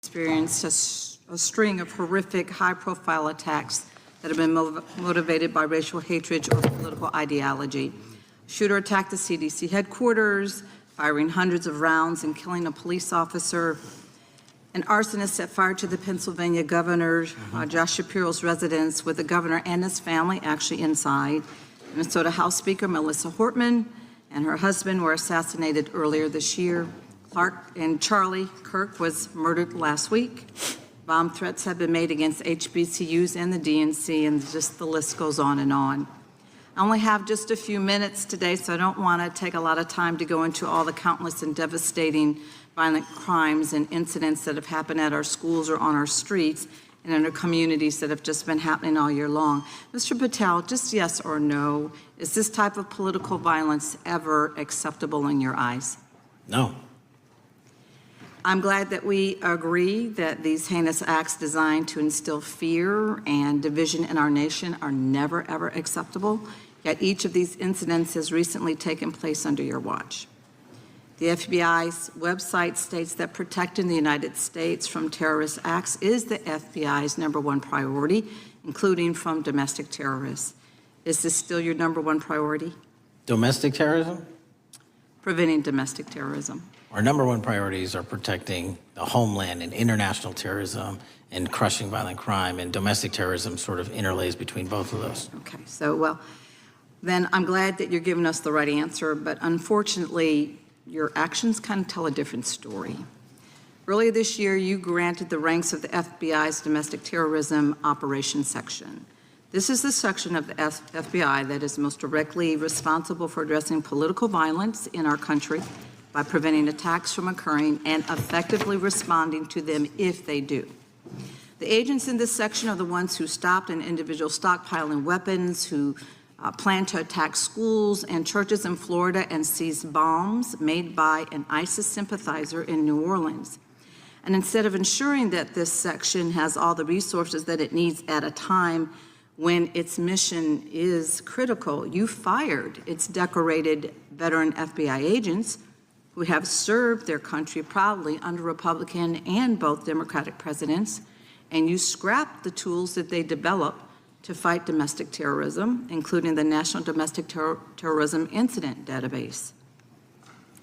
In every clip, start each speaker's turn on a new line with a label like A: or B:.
A: experienced a string of horrific, high-profile attacks that have been motivated by racial hatred or political ideology. Shooter attacked the CDC headquarters, firing hundreds of rounds and killing a police officer. An arsonist set fire to the Pennsylvania governor, Josh Shapiro's residence, with the governor and his family actually inside. Minnesota House Speaker Melissa Hortman and her husband were assassinated earlier this year. Clark and Charlie Kirk was murdered last week. Bomb threats have been made against HBCUs and the DNC, and just the list goes on and on. I only have just a few minutes today, so I don't want to take a lot of time to go into all the countless and devastating violent crimes and incidents that have happened at our schools or on our streets and in our communities that have just been happening all year long. Mr. Patel, just yes or no, is this type of political violence ever acceptable in your eyes?
B: No.
A: I'm glad that we agree that these heinous acts designed to instill fear and division in our nation are never, ever acceptable. Yet each of these incidents has recently taken place under your watch. The FBI's website states that protecting the United States from terrorist acts is the FBI's #1 priority, including from domestic terrorists. Is this still your #1 priority?
B: Domestic terrorism?
A: Preventing domestic terrorism.
B: Our #1 priorities are protecting the homeland and international terrorism and crushing violent crime, and domestic terrorism sort of interlays between both of those.
A: Okay, so well, then I'm glad that you're giving us the right answer, but unfortunately, your actions kind of tell a different story. Earlier this year, you granted the ranks of the FBI's Domestic Terrorism Operations Section. This is the section of the FBI that is most directly responsible for addressing political violence in our country by preventing attacks from occurring and effectively responding to them if they do. The agents in this section are the ones who stopped an individual stockpiling weapons, who planned to attack schools and churches in Florida and seized bombs made by an ISIS sympathizer in New Orleans. And instead of ensuring that this section has all the resources that it needs at a time when its mission is critical, you fired its decorated veteran FBI agents who have served their country proudly under Republican and both Democratic presidents, and you scrapped the tools that they developed to fight domestic terrorism, including the National Domestic Terrorism Incident Database.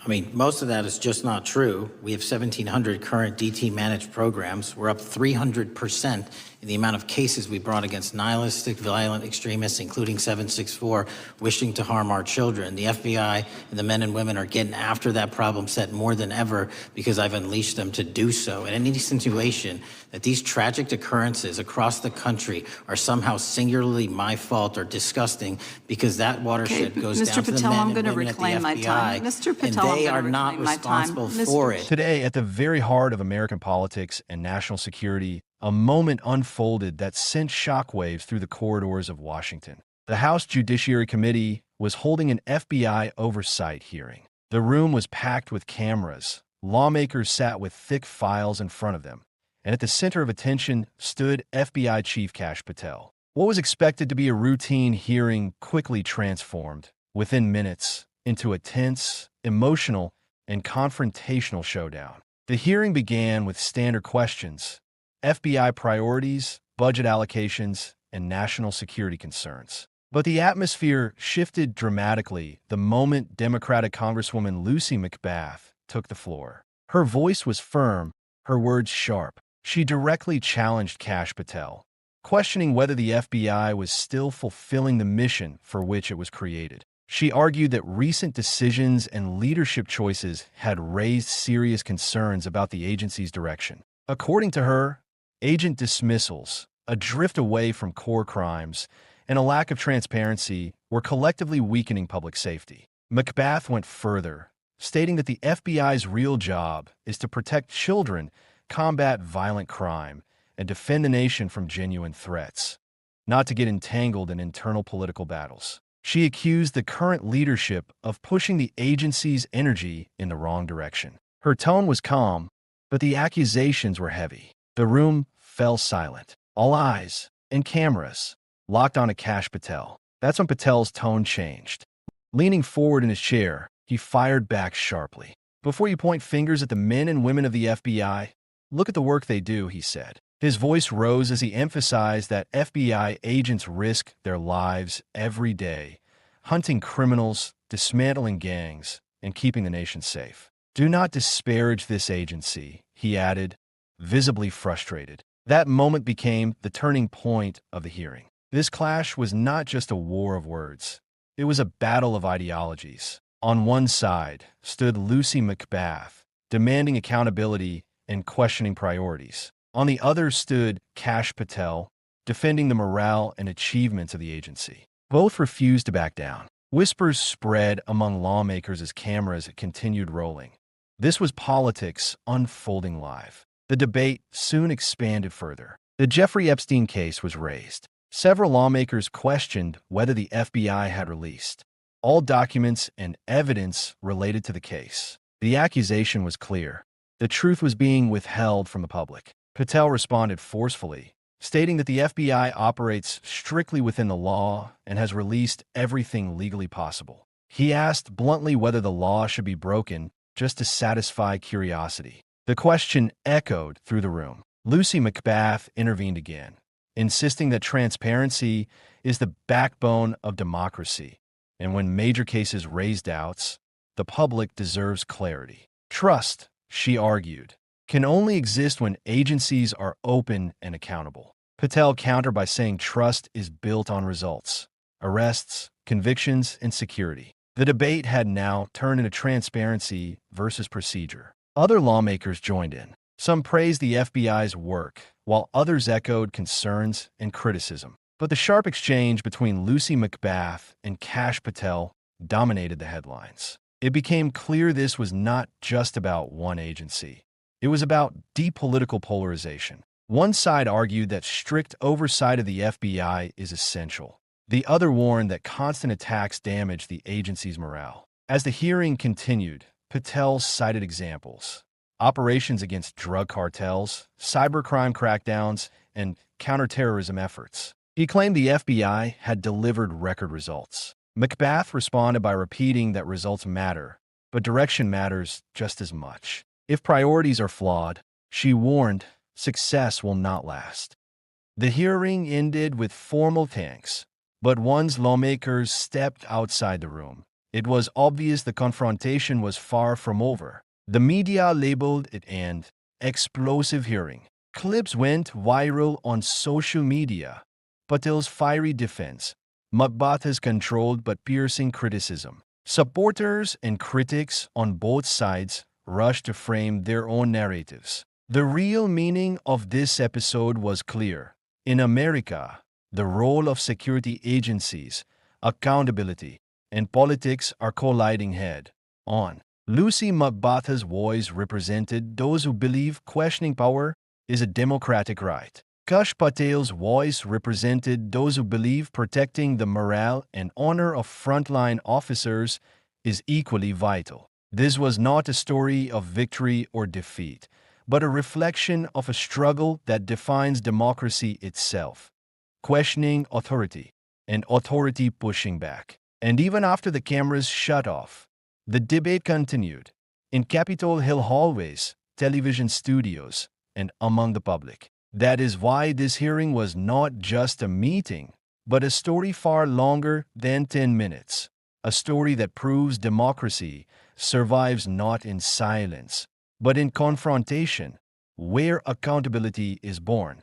B: I mean, most of that is just not true. We have 1,700 current DT managed programs. We're up 300% in the amount of cases we brought against nihilistic, violent extremists, including 764, wishing to harm our children. The FBI and the men and women are getting after that problem set more than ever because I've unleashed them to do so. And any insinuation that these tragic occurrences across the country are somehow singularly my fault or disgusting because that watershed goes
A: Mr.
B: down to the
A: Patel,
B: men
A: I'm
B: and
A: going to
B: women at the
A: reclaim my time.
B: FBI,
A: Mr. Patel,
B: and they are not responsible for it.
C: Today, at the very heart of American politics and national security, a moment unfolded that sent shockwaves through the corridors of Washington. The House Judiciary Committee was holding an FBI oversight hearing. The room was packed with cameras. Lawmakers sat with thick files in front of them. And at the center of attention stood FBI Chief Kash Patel. What was expected to be a routine hearing quickly transformed, within minutes, into a tense, emotional, and confrontational showdown. The hearing began with standard questions: FBI priorities, budget allocations, and national security concerns. But the atmosphere shifted dramatically the moment Democratic Congresswoman Lucy McBath took the floor. Her voice was firm, her words sharp. She directly challenged Kash Patel, questioning whether the FBI was still fulfilling the mission for which it was created. She argued that recent decisions and leadership choices had raised serious concerns about the agency's direction. According to her, agent dismissals, a drift away from core crimes, and a lack of transparency were collectively weakening public safety. McBath went further, stating that the FBI's real job is to protect children, combat violent crime, and defend the nation from genuine threats, not to get entangled in internal political battles. She accused the current leadership of pushing the agency's energy in the wrong direction. Her tone was calm, but the accusations were heavy. The room fell silent. All eyes and cameras locked onto Kash Patel. That's when Patel's tone changed. Leaning forward in his chair, he fired back sharply. Before you point fingers at the men and women of the FBI, Look at the work they do, he said. His voice rose as he emphasized that FBI agents risk their lives every day, hunting criminals, dismantling gangs, and keeping the nation safe. Do not disparage this agency, he added, visibly frustrated. That moment became the turning point of the hearing. This clash was not just a war of words. It was a battle of ideologies. On one side stood Lucy McBath, demanding accountability and questioning priorities. On the other stood Kash Patel, defending the morale and achievements of the agency. Both refused to back down. Whispers spread among lawmakers as cameras continued rolling. This was politics unfolding live. The debate soon expanded further. The Jeffrey Epstein case was raised. Several lawmakers questioned whether the FBI had released all documents and evidence related to the case. The accusation was clear. The truth was being withheld from the public. Patel responded forcefully, stating that the FBI operates strictly within the law and has released everything legally possible. He asked bluntly whether the law should be broken just to satisfy curiosity. The question echoed through the room. Lucy McBath intervened again, insisting that transparency is the backbone of democracy, and when major cases raise doubts, the public deserves clarity. Trust, she argued, can only exist when agencies are open and accountable. Patel countered by saying trust is built on results, arrests, convictions, and security. The debate had now turned into transparency versus procedure. Other lawmakers joined in. Some praised the FBI's work, while others echoed concerns and criticism. But the sharp exchange between Lucy McBath and Kash Patel dominated the headlines. It became clear this was not just about one agency. It was about deep political polarization. One side argued that strict oversight of the FBI is essential. The other warned that constant attacks damage the agency's morale. As the hearing continued, Patel cited examples: operations against drug cartels, cybercrime crackdowns, and counterterrorism efforts. He claimed the FBI had delivered record results. McBath responded by repeating that results matter, but direction matters just as much. If priorities are flawed, she warned, success will not last. The hearing ended with formal thanks, but once lawmakers stepped outside the room, it was obvious the confrontation was far from over. The media labeled it an explosive hearing. Clips went viral on social media. Patel's fiery defense, McBath's controlled but piercing criticism. Supporters and critics on both sides rushed to frame their own narratives. The real meaning of this episode was clear. In America, the role of security agencies, accountability, and politics are colliding head-on. Lucy McBath's voice represented those who believe questioning power is a democratic right. Kash Patel's voice represented those who believe protecting the morale and honor of frontline officers is equally vital. This was not a story of victory or defeat, but a reflection of a struggle that defines democracy itself, questioning authority and authority pushing back. And even after the cameras shut off, the debate continued in Capitol Hill hallways, television studios, and among the public. That is why this hearing was not just a meeting, but a story far longer than 10 minutes. A story that proves democracy survives not in silence, but in confrontation, where accountability is born.